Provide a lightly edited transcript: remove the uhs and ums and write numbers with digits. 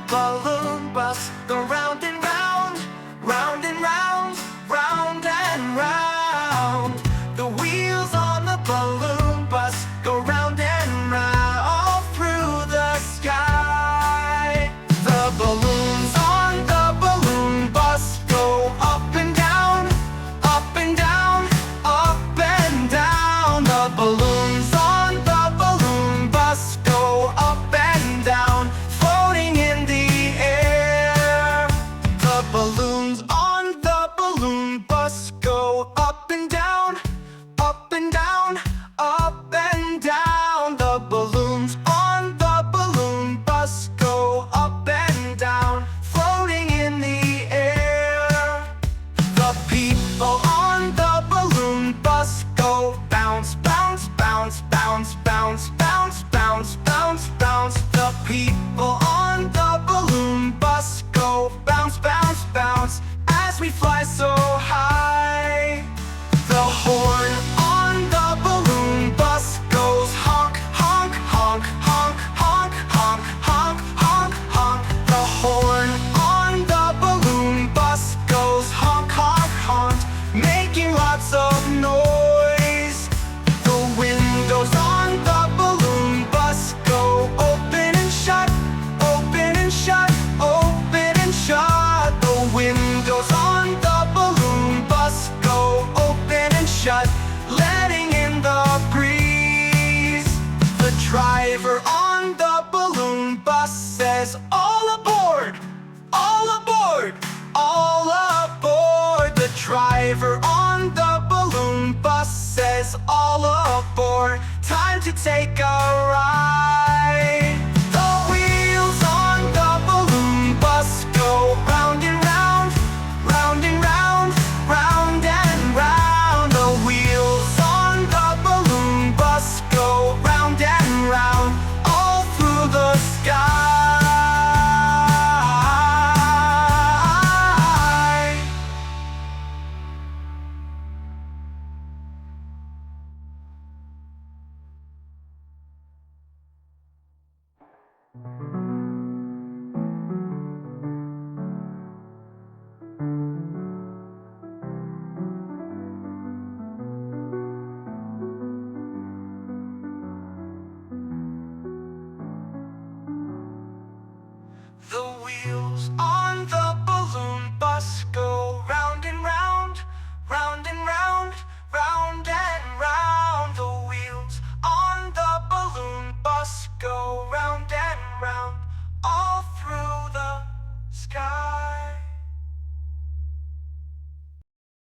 balloon bus go round and round, round and round, round and round. The wheels on the balloon bus go round and round all through the sky. The balloons on the balloon bus go up and down, up and down, up and down. The balloons on the balloon bus go up and down, floating in the air. The balloons on the balloon bus go up and down, up and down, up and down. The balloons on the balloon bus go up and down, floating in the air. The people on the balloon bus go bounce, bounce, bounce, bounce, bounce, bounce, bounce, bounce, bounce. The people on the balloon bus go bounce, bounce, bounce as we fly so high. The horn on the balloon bus goes honk, honk, honk, honk, honk, honk, honk, honk, honk. The horn on the balloon bus goes honk, honk, honk, making lots of noise. The windows on the balloon bus go open and shut, open and shut, open and shut. The windows on the balloon bus go open and shut, letting in the breeze. The driver on the balloon bus says, "All aboard! All aboard! All aboard!" The driver on the balloon bus says, "All aboard! Time to take a ride." The wheels on the balloon bus go round and round, round and round, round and round. The wheels on the balloon bus go round and round all through the sky. The wheels on the balloon bus go